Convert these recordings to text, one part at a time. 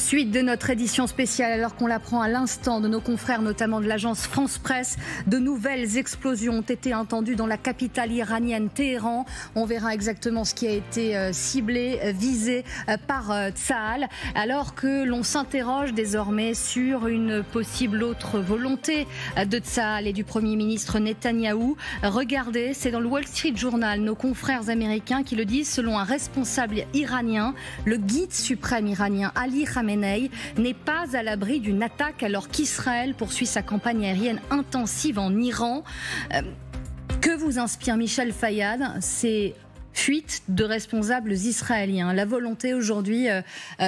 Suite de notre édition spéciale, alors qu'on l'apprend à l'instant de nos confrères, notamment de l'agence France Presse, de nouvelles explosions ont été entendues dans la capitale iranienne, Téhéran. On verra exactement ce qui a été ciblé, visé par Tsahal, alors que l'on s'interroge désormais sur une possible autre volonté de Tsahal et du Premier ministre Netanyahou. Regardez, c'est dans le Wall Street Journal, nos confrères américains qui le disent, selon un responsable iranien, le guide suprême iranien Ali Khamenei n'est pas à l'abri d'une attaque alors qu'Israël poursuit sa campagne aérienne intensive en Iran. Que vous inspire Michel Fayad ces fuites de responsables israéliens? La volonté aujourd'hui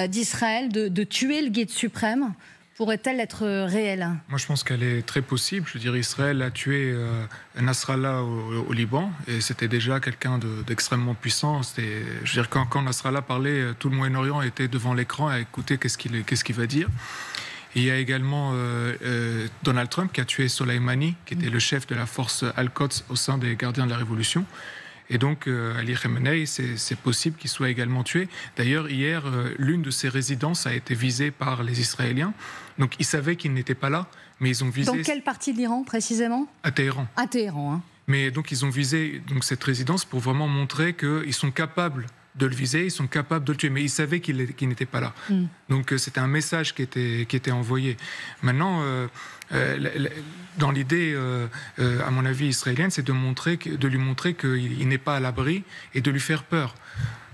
d'Israël de tuer le guide suprême pourrait-elle être réelle? Moi, je pense qu'elle est très possible. Je veux dire, Israël a tué Nasrallah au Liban, et c'était déjà quelqu'un d'extrêmement puissant. Je veux dire, quand Nasrallah parlait, tout le Moyen-Orient était devant l'écran à écouter qu'est-ce qu'il va dire. Et il y a également Donald Trump qui a tué Soleimani, qui était le chef de la force Al-Quds au sein des gardiens de la Révolution. Et donc, Ali Khamenei, c'est possible qu'il soit également tué. D'ailleurs, hier, l'une de ses résidences a été visée par les Israéliens. Donc, ils savaient qu'il n'était pas là, mais ils ont visé... Dans quelle partie de l'Iran, précisément? À Téhéran. À Téhéran, hein. Mais donc, ils ont visé cette résidence pour vraiment montrer qu'ils sont capables de le viser, ils sont capables de le tuer, mais ils savaient qu'il n'était pas là. Donc, c'était un message qui était envoyé. Maintenant... dans l'idée, à mon avis, israélienne, c'est de lui montrer qu'il n'est pas à l'abri et de lui faire peur.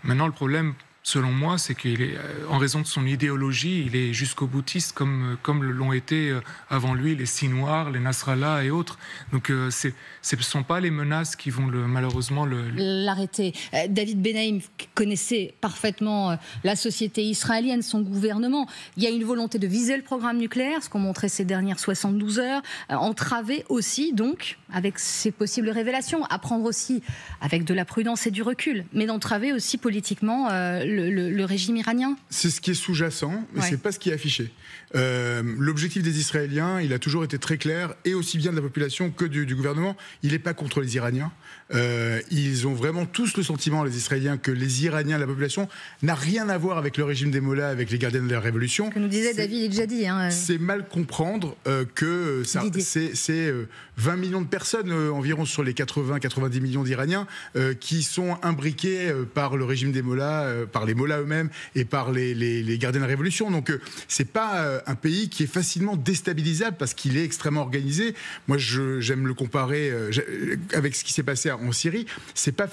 Maintenant, le problème, selon moi, c'est qu'il est, en raison de son idéologie, il est jusqu'au boutiste, comme l'ont été avant lui les Sinoirs, les Nasrallah et autres. Donc, ce ne sont pas les menaces qui vont malheureusement l'arrêter. David Benaïm connaissait parfaitement la société israélienne, son gouvernement. Il y a une volonté de viser le programme nucléaire, ce qu'ont montré ces dernières 72 heures, entraver aussi, donc, avec ces possibles révélations, à prendre aussi avec de la prudence et du recul, mais d'entraver aussi politiquement le régime iranien. C'est ce qui est sous-jacent, mais c'est pas ce qui est affiché. L'objectif des Israéliens, il a toujours été très clair, et aussi bien de la population que du gouvernement. Il n'est pas contre les Iraniens. Ils ont vraiment tous le sentiment, les Israéliens, que les Iraniens, la population, n'a rien à voir avec le régime des Mollahs, avec les gardiens de la Révolution. Que nous disait David Edjadi. C'est mal comprendre que c'est 20 millions de personnes environ sur les 80-90 millions d'Iraniens qui sont imbriqués par le régime des Mollahs, par les Mollahs eux-mêmes et par les gardiens de la Révolution. Donc c'est pas un pays qui est facilement déstabilisable parce qu'il est extrêmement organisé. Moi, j'aime le comparer avec ce qui s'est passé en Syrie. C'est pas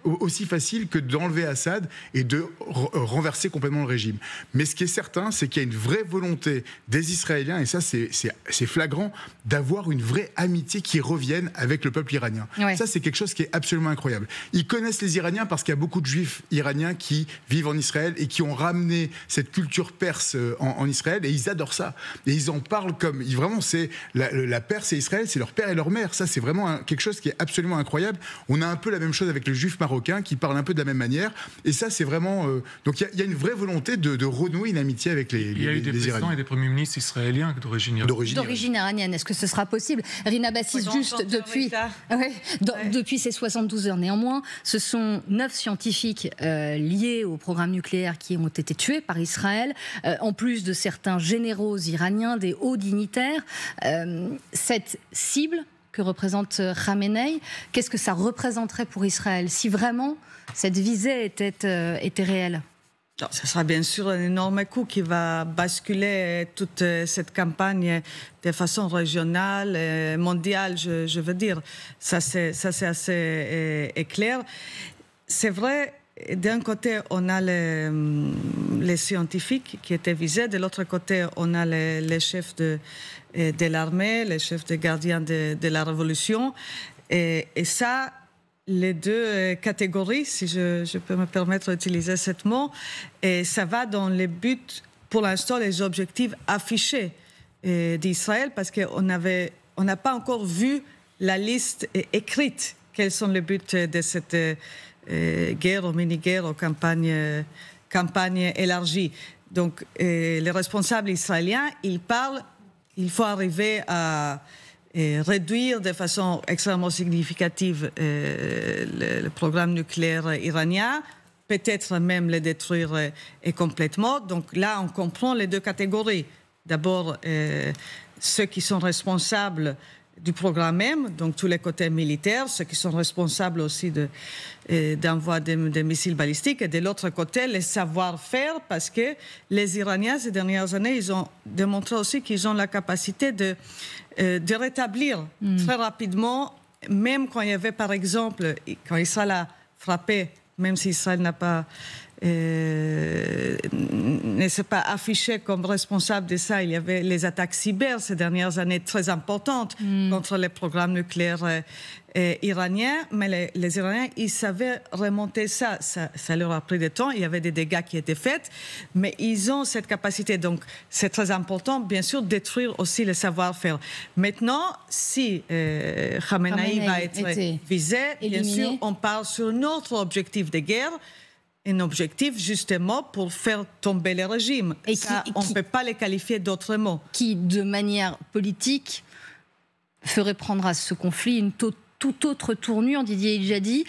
aussi facile que d'enlever Assad et de renverser complètement le régime. Mais ce qui est certain, c'est qu'il y a une vraie volonté des Israéliens, et ça c'est flagrant, d'avoir une vraie amitié qui revienne avec le peuple iranien. Ouais. Ça, c'est quelque chose qui est absolument incroyable. Ils connaissent les Iraniens parce qu'il y a beaucoup de Juifs iraniens qui vivent en Israël et qui ont ramené cette culture perse en Israël, et ils adorent ça. Et ils en parlent comme... Vraiment, c'est la Perse et Israël, c'est leur père et leur mère. Ça, c'est vraiment quelque chose qui est absolument incroyable. On a un peu la même chose avec les Juifs marocains qui parlent un peu de la même manière. Et ça, c'est vraiment... Donc, il y a une vraie volonté de renouer une amitié avec les Iraniens. Il y a eu des présidents et des premiers ministres israéliens d'origine iranienne. Est-ce que ce sera possible? Rina Bassis, juste depuis ces 72 heures. Néanmoins, ce sont 9 scientifiques liés au programme nucléaire qui ont été tués par Israël, en plus de certains généraux iraniens, des hauts dignitaires. Cette cible que représente Khamenei, qu'est-ce que ça représenterait pour Israël si vraiment cette visée était réelle? Ce sera bien sûr un énorme coup qui va basculer toute cette campagne de façon régionale, mondiale, je veux dire. Ça, c'est assez clair. C'est vrai, d'un côté, on a les scientifiques qui étaient visés. De l'autre côté, on a les chefs de l'armée, les chefs des gardiens de la Révolution. Et ça... Les deux catégories, si je peux me permettre d'utiliser ce mot, et ça va dans les buts, pour l'instant, les objectifs affichés d'Israël, parce qu'on n'a pas encore vu la liste écrite, quels sont les buts de cette guerre ou mini-guerre ou campagne élargie. Donc, les responsables israéliens, ils parlent, il faut arriver à... et réduire de façon extrêmement significative le programme nucléaire iranien, peut-être même les détruire complètement. Donc là, on comprend les deux catégories. D'abord, ceux qui sont responsables du programme même, donc tous les côtés militaires, ceux qui sont responsables aussi d'envoi des missiles balistiques, et de l'autre côté, les savoir-faire, parce que les Iraniens, ces dernières années, ils ont démontré aussi qu'ils ont la capacité de rétablir très rapidement, même quand il y avait, par exemple, quand Israël a frappé, même si Israël ne s'est pas affiché comme responsable de ça. Il y avait les attaques cyber ces dernières années très importantes contre les programmes nucléaires iraniens, mais les Iraniens, ils savaient remonter ça. Ça leur a pris du temps, il y avait des dégâts qui étaient faits, mais ils ont cette capacité. Donc, c'est très important, bien sûr, de détruire aussi le savoir-faire. Maintenant, si Khamenei va être visé, bien sûr, on parle sur un autre objectif de guerre, un objectif justement pour faire tomber le régime. Et on ne peut pas les qualifier d'autrement. Qui, de manière politique, ferait prendre à ce conflit une toute autre tournure, Didier El-Jadi,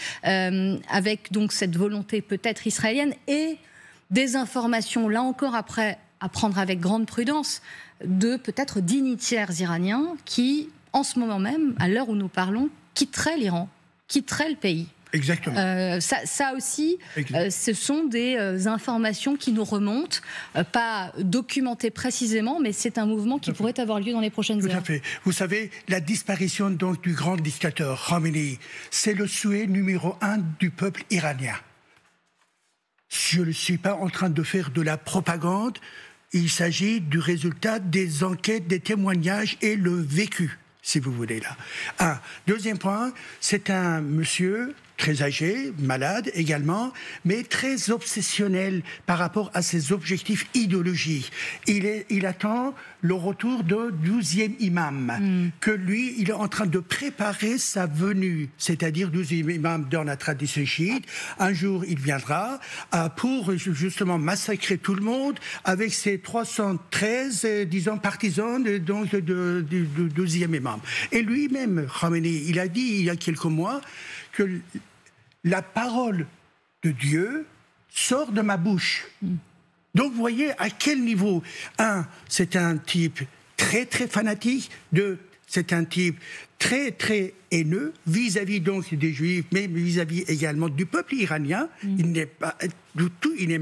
avec donc cette volonté peut-être israélienne et des informations, là encore après, à prendre avec grande prudence, de peut-être dignitaires iraniens qui, en ce moment même, à l'heure où nous parlons, quitteraient l'Iran, quitteraient le pays. Exactement. Ça aussi, ce sont des informations qui nous remontent, pas documentées précisément, mais c'est un mouvement qui pourrait avoir lieu dans les prochaines heures. Tout à fait. Vous savez, la disparition donc du grand dictateur Khamenei, c'est le souhait numéro 1 du peuple iranien. Je ne suis pas en train de faire de la propagande. Il s'agit du résultat des enquêtes, des témoignages et le vécu, si vous voulez là. Deuxième point, c'est un monsieur très âgé, malade également, mais très obsessionnel par rapport à ses objectifs idéologiques. Il attend le retour de 12e imam, que lui, il est en train de préparer sa venue, c'est-à-dire 12e imam dans la tradition chiite. Un jour, il viendra pour justement massacrer tout le monde avec ses 313, disons, partisans du 12e imam. Et lui-même, Khamenei, il a dit il y a quelques mois que la parole de Dieu sort de ma bouche. Donc, vous voyez à quel niveau. C'est un type très, très fanatique. C'est un type très, très haineux vis-à-vis donc des Juifs, mais vis-à-vis également du peuple iranien. Il n'aime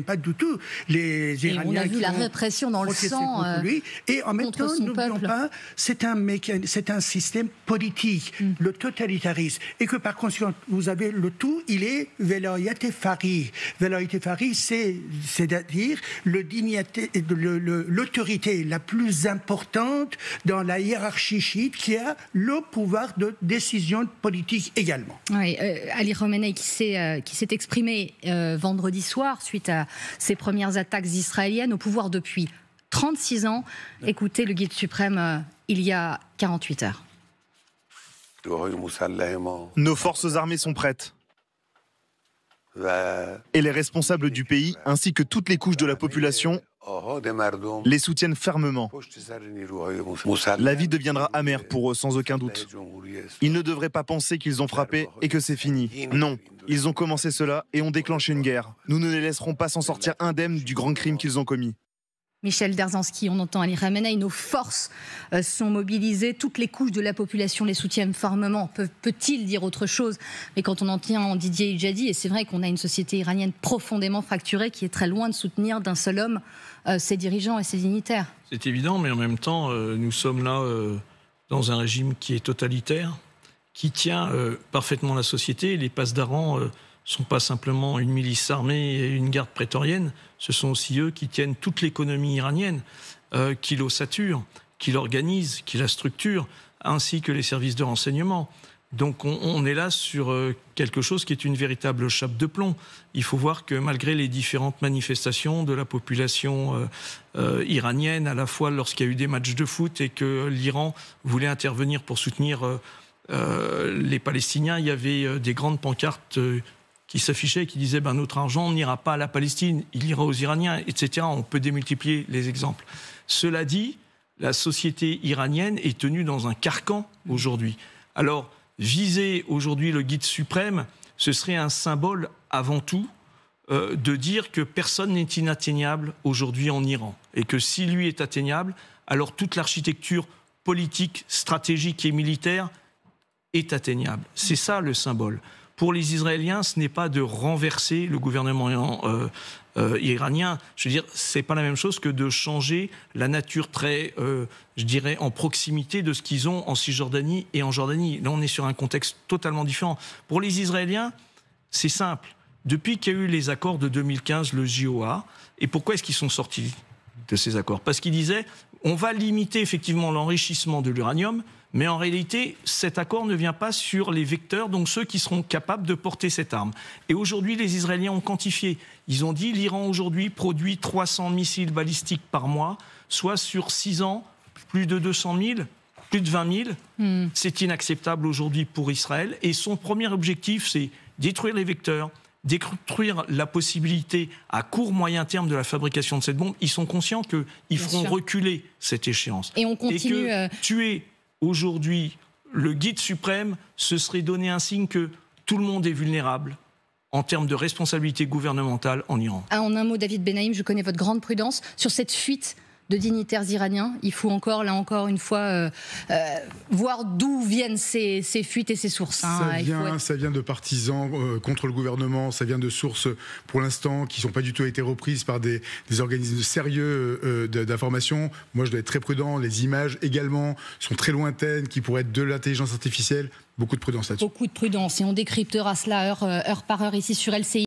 pas du tout les Iraniens. Et on a vu la répression dans le sang lui. Et en même temps, n'oublions pas, c'est un système politique, le totalitarisme. Et que par conséquent, vous avez le tout, il est velayat faqih. Velayat faqih, c'est-à-dire l'autorité la plus importante dans la hiérarchie chiite qui a le pouvoir de décision politique également. Oui, Ali Khamenei qui s'est exprimé vendredi soir suite à ces premières attaques israéliennes au pouvoir depuis 36 ans. Écoutez le guide suprême il y a 48 heures. Nos forces armées sont prêtes. Et les responsables du pays, ainsi que toutes les couches de la population, les soutiennent fermement. La vie deviendra amère pour eux, sans aucun doute. Ils ne devraient pas penser qu'ils ont frappé et que c'est fini. Non, ils ont commencé cela et ont déclenché une guerre. Nous ne les laisserons pas s'en sortir indemnes du grand crime qu'ils ont commis. Michel Derzhansky, on entend Ali Khamenei, nos forces sont mobilisées, toutes les couches de la population les soutiennent fermement. Peut-il dire autre chose? Mais quand on entend Didier El-Jadi, et c'est vrai qu'on a une société iranienne profondément fracturée qui est très loin de soutenir d'un seul homme ses dirigeants et ses dignitaires. C'est évident, mais en même temps, nous sommes là dans un régime qui est totalitaire, qui tient parfaitement la société. Les pasdaran ne sont pas simplement une milice armée et une garde prétorienne, ce sont aussi eux qui tiennent toute l'économie iranienne, qui l'ossaturent, qui l'organisent, qui la structurent, ainsi que les services de renseignement. Donc on est là sur quelque chose qui est une véritable chape de plomb. Il faut voir que malgré les différentes manifestations de la population iranienne, à la fois lorsqu'il y a eu des matchs de foot et que l'Iran voulait intervenir pour soutenir les Palestiniens, il y avait des grandes pancartes qui s'affichaient et qui disaient notre argent n'ira pas à la Palestine, il ira aux Iraniens, etc. On peut démultiplier les exemples. Cela dit, la société iranienne est tenue dans un carcan aujourd'hui. Alors, viser aujourd'hui le guide suprême, ce serait un symbole avant tout de dire que personne n'est inatteignable aujourd'hui en Iran. Et que si lui est atteignable, alors toute l'architecture politique, stratégique et militaire est atteignable. C'est ça le symbole. Pour les Israéliens, ce n'est pas de renverser le gouvernement iranien. Je veux dire, c'est pas la même chose que de changer la nature très, je dirais, en proximité de ce qu'ils ont en Cisjordanie et en Jordanie. Là, on est sur un contexte totalement différent. Pour les Israéliens, c'est simple. Depuis qu'il y a eu les accords de 2015, le JOA, et pourquoi est-ce qu'ils sont sortis de ces accords? Parce qu'ils disaient, on va limiter effectivement l'enrichissement de l'uranium, mais en réalité, cet accord ne vient pas sur les vecteurs, donc ceux qui seront capables de porter cette arme. Et aujourd'hui, les Israéliens ont quantifié. Ils ont dit l'Iran aujourd'hui produit 300 missiles balistiques par mois, soit sur 6 ans, plus de 200 000, plus de 20 000. C'est inacceptable aujourd'hui pour Israël. Et son premier objectif, c'est détruire les vecteurs, détruire la possibilité à court, moyen terme de la fabrication de cette bombe. Ils sont conscients qu'ils feront reculer cette échéance. Et on continue... Et que tuer aujourd'hui le guide suprême, ce serait donner un signe que tout le monde est vulnérable en termes de responsabilité gouvernementale en Iran. Ah, en un mot, David Benaïm, je connais votre grande prudence sur cette fuite de dignitaires iraniens. Il faut encore une fois, voir d'où viennent ces fuites et ces sources. Ça vient de partisans contre le gouvernement, ça vient de sources, pour l'instant, qui n'ont pas du tout été reprises par des organismes sérieux d'information. Moi, je dois être très prudent. Les images, également, sont très lointaines, qui pourraient être de l'intelligence artificielle. Beaucoup de prudence là-dessus. Beaucoup de prudence. Et on décryptera cela heure par heure ici sur LCI.